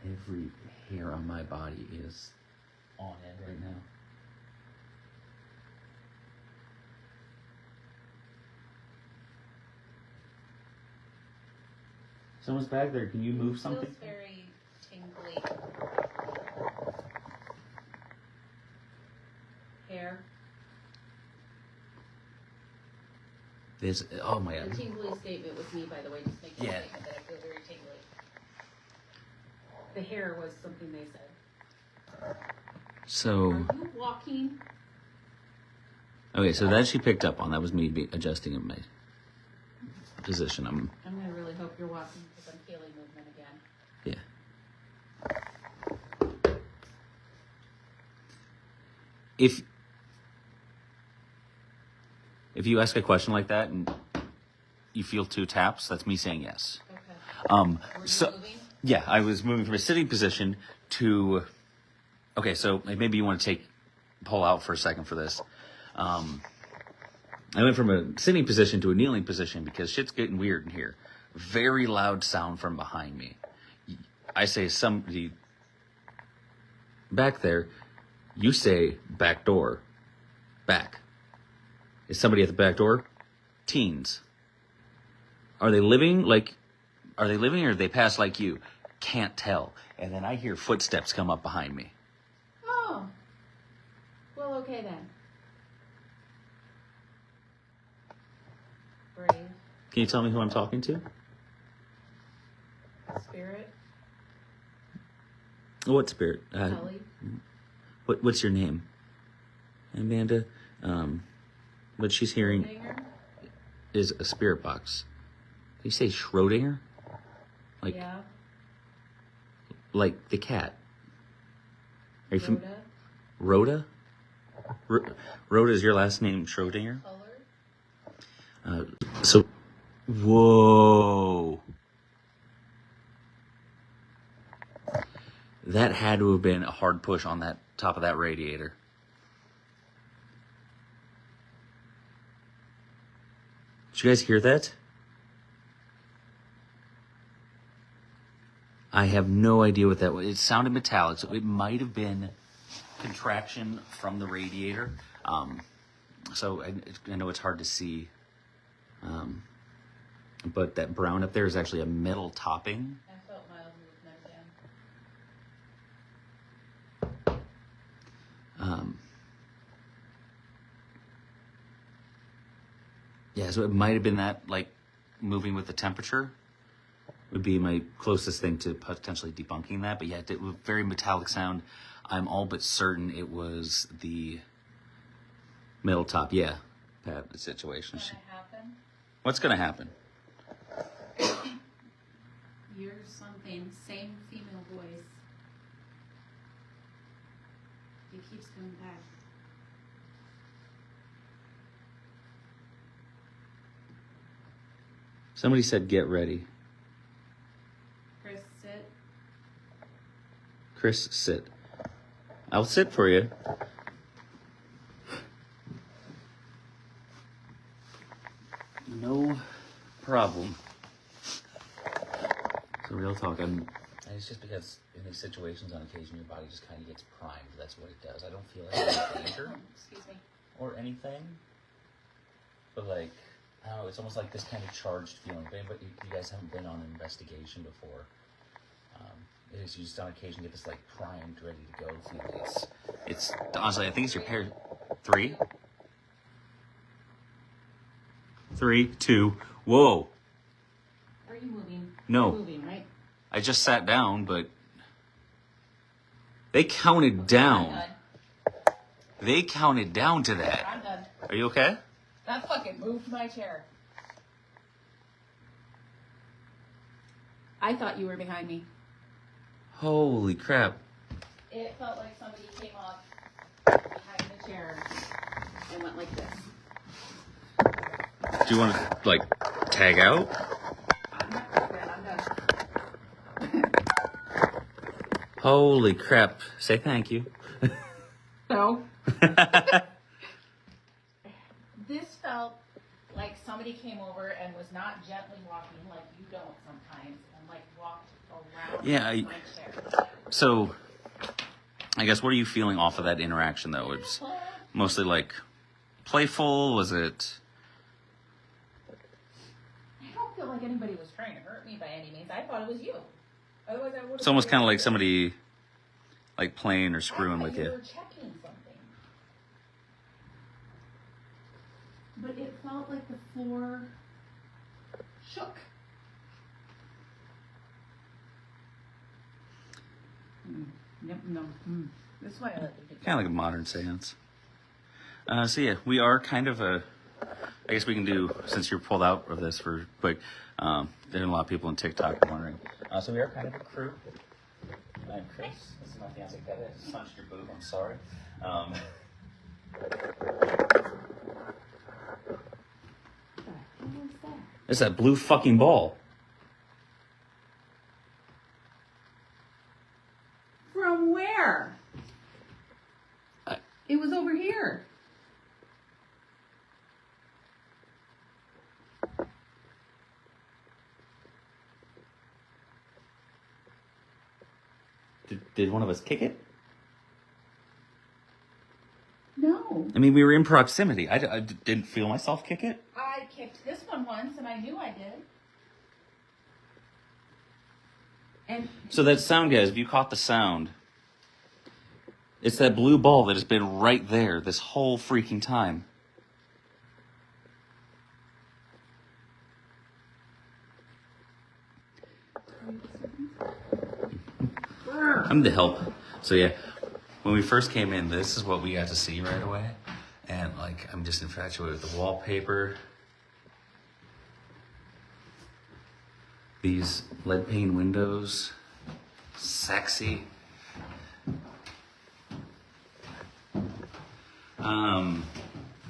Speaker 1: Every hair on my body is on end right now. Someone's back there. Can you move something?
Speaker 2: Feels very tingly. Hair.
Speaker 1: This. Oh my
Speaker 2: The
Speaker 1: god.
Speaker 2: tingly statement was me, by the way, just making
Speaker 1: Yeah.
Speaker 2: a statement that I feel very tingly. The hair was something they said.
Speaker 1: So.
Speaker 2: Are you walking?
Speaker 1: Okay, so that she picked up on. That was me adjusting in my position.
Speaker 2: I'm gonna really hope you're walking because I'm feeling movement again.
Speaker 1: Yeah. If you ask a question like that and you feel 2 taps, that's me saying yes.
Speaker 2: Okay. Were you moving?
Speaker 1: Yeah, I was moving from a sitting position to. Okay, so maybe you want to pull out for a second for this. I went from a sitting position to a kneeling position because shit's getting weird in here. Very loud sound from behind me. I say somebody back there. You say back door. Back. Is somebody at the back door? Teens. Are they living or have they passed like you? Can't tell. And then I hear footsteps come up behind me.
Speaker 2: Oh. Well, okay then. Brave.
Speaker 1: Can you tell me who I'm talking to?
Speaker 2: Spirit.
Speaker 1: What spirit?
Speaker 2: Kelly.
Speaker 1: What's your name? Amanda. What she's hearing
Speaker 2: Schrodinger?
Speaker 1: is a spirit box. Did you say Schrodinger?
Speaker 2: Yeah.
Speaker 1: Like the cat. Are you
Speaker 2: Rhoda.
Speaker 1: Rhoda? Rhoda is your last name, Schrodinger?
Speaker 2: Color.
Speaker 1: So, whoa. That had to have been a hard push on that top of that radiator. Did you guys hear that? I have no idea what that was. It sounded metallic, so it might have been contraction from the radiator. So I know it's hard to see. But that brown up there is actually a metal topping.
Speaker 2: I felt mild movement again.
Speaker 1: Yeah, so it might have been that, moving with the temperature would be my closest thing to potentially debunking that. But yeah, it was very metallic sound. I'm all but certain it was the metal top. Yeah, Pat, the situation.
Speaker 2: Can it happen?
Speaker 1: What's going to happen?
Speaker 2: You're something. Same female voice. It keeps coming back.
Speaker 1: Somebody said get ready.
Speaker 2: Chris, sit.
Speaker 1: Chris, sit. I'll sit for you. No problem. So real talk, and it's just because in these situations on occasion your body just kind of gets primed. That's what it does. I don't feel like any danger
Speaker 2: Excuse me.
Speaker 1: or anything. But like, I don't know, it's almost like this kind of charged feeling. But you guys haven't been on an investigation before. It is you just on occasion get this like primed, ready to go feeling. It's honestly, I think it's your pair. 3, 2. Whoa!
Speaker 2: Are you moving?
Speaker 1: No.
Speaker 2: You're moving, right?
Speaker 1: I just sat down, but they counted down.
Speaker 2: I'm done.
Speaker 1: They counted down to that.
Speaker 2: I'm done.
Speaker 1: Are you okay?
Speaker 2: That fucking moved my chair. I thought you were behind me.
Speaker 1: Holy crap.
Speaker 2: It felt like somebody came up behind the chair and went like this.
Speaker 1: Do you want to, like, tag out?
Speaker 2: I'm done.
Speaker 1: Holy crap. Say thank you.
Speaker 2: No. This felt like somebody came over and was not gently walking like you don't sometimes and like walked around my chair.
Speaker 1: So, I guess what are you feeling off of that interaction, though? It's mostly, like, playful? Was it...
Speaker 2: I don't feel like anybody was trying to hurt me by any means. I thought it was you. Otherwise, I would have.
Speaker 1: It's almost kind of like somebody, like, playing or screwing with
Speaker 2: you
Speaker 1: you.
Speaker 2: were checking something. But it felt like the floor shook. No. That's why I let the
Speaker 1: Kind of like a modern seance. So yeah, we are kind of a... I guess we can do, since you're pulled out of this for quick, there are a lot of people on TikTok wondering. So we are kind of a crew. I'm Chris. This is my fiance, Kevin. I just punched your boob. I'm sorry. It's that blue fucking ball.
Speaker 2: From where? It was over here.
Speaker 1: Did one of us kick it?
Speaker 2: No.
Speaker 1: I mean, we were in proximity. I didn't feel myself kick it.
Speaker 2: I kicked this one once, and I knew I did. And
Speaker 1: So that sound, guys, if you caught the sound, it's that blue ball that has been right there this whole freaking time. I'm the help. So yeah, when we first came in, this is what we got to see right away. And like, I'm just infatuated with the wallpaper. These lead pane windows. Sexy.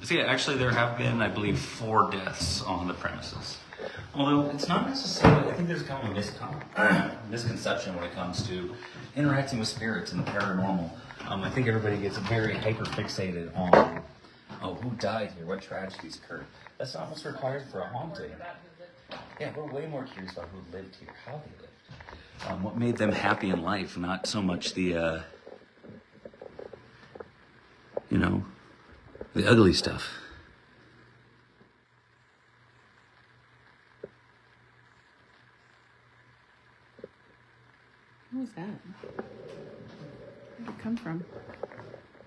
Speaker 1: So yeah, actually there have been, I believe, 4 deaths on the premises. Although it's not necessarily, I think there's kind of a misconception when it comes to interacting with spirits and the paranormal. I think everybody gets very hyper fixated on, oh, who died here? What tragedies occurred? That's not what's required for a haunting. Yeah, we're way more curious about who lived here, how they lived, what made them happy in life, not so much the, the ugly stuff.
Speaker 2: what was that? Where did it come from?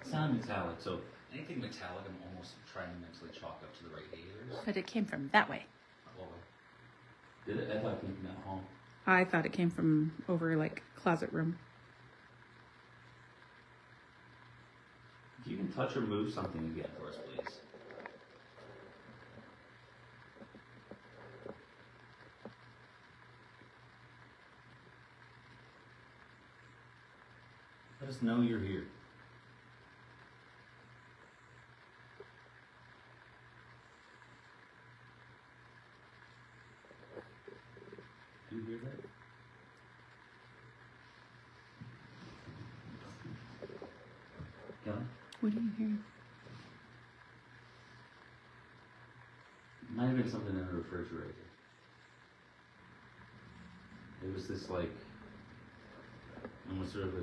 Speaker 1: It's not metallic, so anything metallic I'm almost trying to mentally chalk up to the radiators.
Speaker 2: But it came from that way.
Speaker 1: Did it? I thought it came from that home.
Speaker 2: I thought it came from over, like, closet room.
Speaker 1: If you can touch or move something again for us, please. Let us know you're here. Do you hear that? Kellen?
Speaker 2: What are you hearing?
Speaker 1: Might have been something in the refrigerator. It was this like, almost sort of a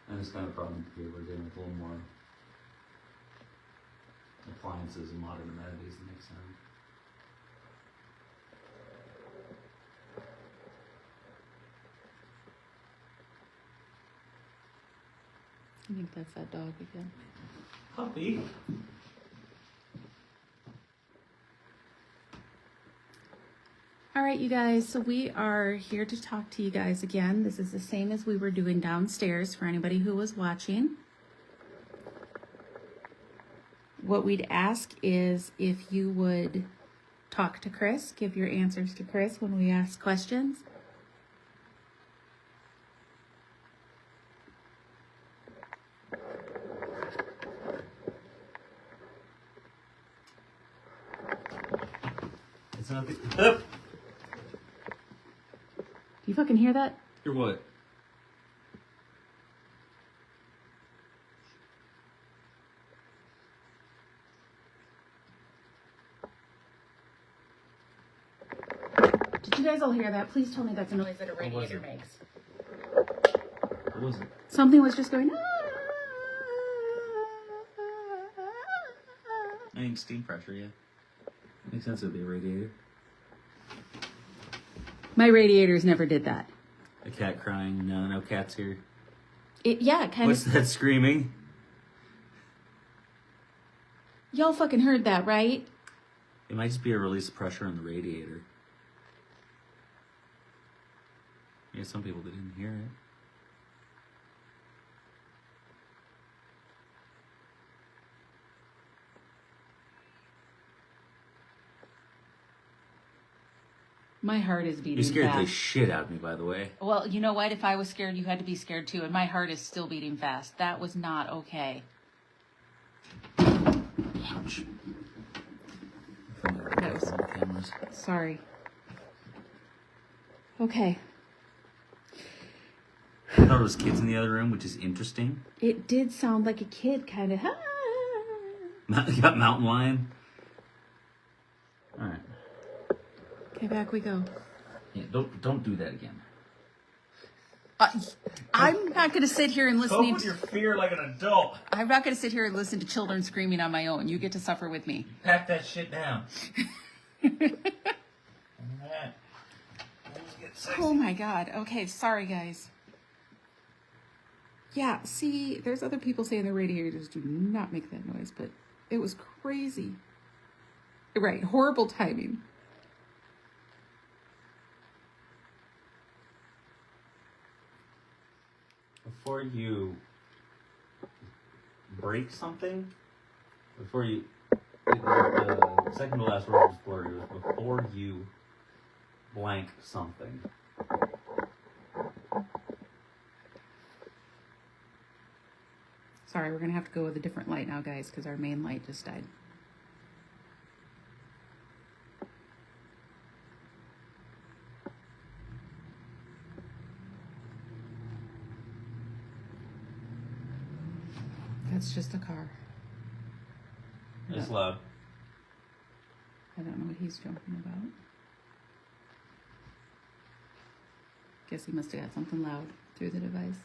Speaker 1: and it's kind of a problem here. We're getting a little more appliances and modern amenities that make sense.
Speaker 2: I think that's that dog again.
Speaker 1: Puppy.
Speaker 2: All right, you guys, so we are here to talk to you guys again. This is the same as we were doing downstairs for anybody who was watching. What we'd ask is if you would talk to Chris, give your answers to Chris when we ask questions.
Speaker 1: It's not the...
Speaker 2: Do you fucking hear that?
Speaker 1: Hear what?
Speaker 2: Did you guys all hear that? Please tell me that's a noise that a radiator
Speaker 1: it?
Speaker 2: makes.
Speaker 1: It wasn't.
Speaker 2: Something was just going.
Speaker 1: I think steam pressure, yeah. Makes sense it would be a radiator.
Speaker 2: My radiators never did that.
Speaker 1: A cat crying. No, no cats here.
Speaker 2: Yeah, kind
Speaker 1: What's
Speaker 2: of.
Speaker 1: that screaming?
Speaker 2: Y'all fucking heard that, right?
Speaker 1: It might just be a release of pressure on the radiator. Yeah, some people didn't hear it.
Speaker 2: My heart is beating
Speaker 1: You scared the
Speaker 2: fast.
Speaker 1: shit out of me, by the way.
Speaker 2: Well, you know what? If I was scared, you had to be scared too. And my heart is still beating fast. That was not okay.
Speaker 1: Ouch.
Speaker 2: That was...
Speaker 1: Cameras.
Speaker 2: Sorry. Okay.
Speaker 1: I thought it was kids in the other room, which is interesting.
Speaker 2: It did sound like a kid, kind of.
Speaker 1: You got mountain lion. All right.
Speaker 2: Okay, back we go.
Speaker 1: Yeah, don't do that again.
Speaker 2: I'm not going to sit here and listen.
Speaker 1: Cope with your fear like an adult.
Speaker 2: I'm not going to sit here and listen to children screaming on my own. You get to suffer with me.
Speaker 1: Pack that shit down.
Speaker 2: Oh my God. Okay, sorry guys. Yeah, see, there's other people saying the radiators do not make that noise, but it was crazy. Right, horrible timing.
Speaker 1: Before you break something, before you, the second to last word was blurry. It was before you blank something.
Speaker 2: Sorry, we're going to have to go with a different light now, guys, because our main light just died. That's just a car.
Speaker 1: It's loud.
Speaker 2: I don't know what he's joking about. Guess he must have got something loud through the device.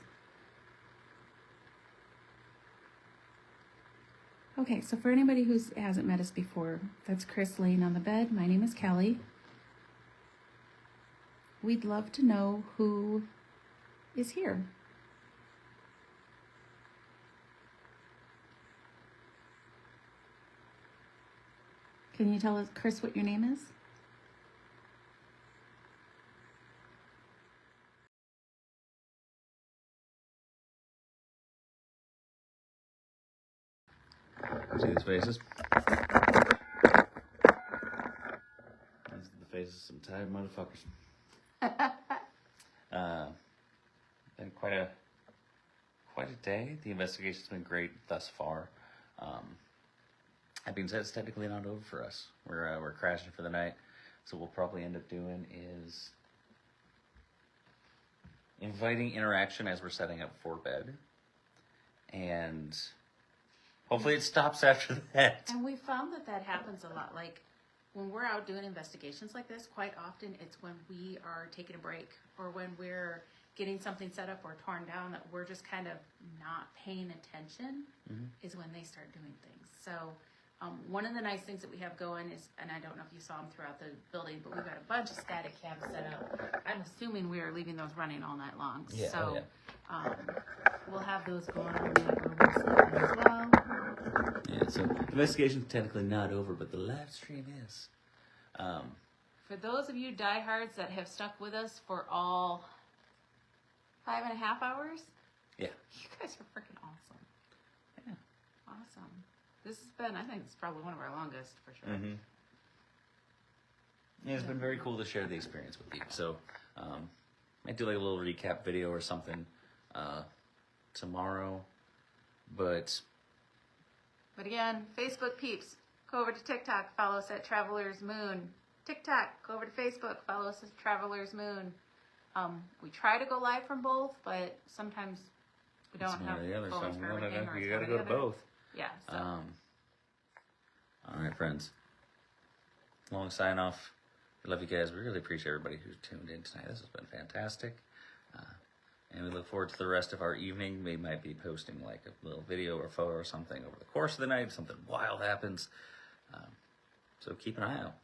Speaker 2: Okay, so for anybody who hasn't met us before, that's Chris laying on the bed. My name is Kelly. We'd love to know who is here. Can you tell us, Chris, what your name is?
Speaker 1: See these faces? These are the faces of some tired motherfuckers. Been quite a day. The investigation's been great thus far. That being said, it's technically not over for us. We're crashing for the night. So what we'll probably end up doing is inviting interaction as we're setting up for bed. And hopefully it stops after that.
Speaker 2: And we found that happens a lot. Like when we're out doing investigations like this, quite often it's when we are taking a break or when we're getting something set up or torn down that we're just kind of not paying attention is when they start doing things. So one of the nice things that we have going is, and I don't know if you saw them throughout the building, but we've got a bunch of static cams set up. I'm assuming we are leaving those running all night long.
Speaker 1: Yeah,
Speaker 2: so
Speaker 1: yeah.
Speaker 2: We'll have those going on as well.
Speaker 1: Yeah, so investigation's technically not over, but the live stream is.
Speaker 2: For those of you diehards that have stuck with us for all 5.5 hours,
Speaker 1: Yeah.
Speaker 2: you guys are freaking awesome.
Speaker 1: Yeah.
Speaker 2: Awesome. This has been, I think it's probably one of our longest for sure.
Speaker 1: Mm-hmm. Yeah, it's been very cool to share the experience with you. So, might do like a little recap video or something tomorrow. But
Speaker 2: again, Facebook peeps, go over to TikTok, follow us at Travelers Moon. TikTok, go over to Facebook, follow us at Travelers Moon. We try to go live from both, but sometimes we don't have
Speaker 1: the other,
Speaker 2: phones
Speaker 1: so
Speaker 2: for everything. Or
Speaker 1: you
Speaker 2: it's
Speaker 1: gotta
Speaker 2: one
Speaker 1: go
Speaker 2: or
Speaker 1: to
Speaker 2: the other.
Speaker 1: both.
Speaker 2: Yeah. So.
Speaker 1: All right, friends. Long sign off. We love you guys. We really appreciate everybody who's tuned in tonight. This has been fantastic. And we look forward to the rest of our evening. We might be posting like a little video or photo or something over the course of the night. Something wild happens. So keep an eye out.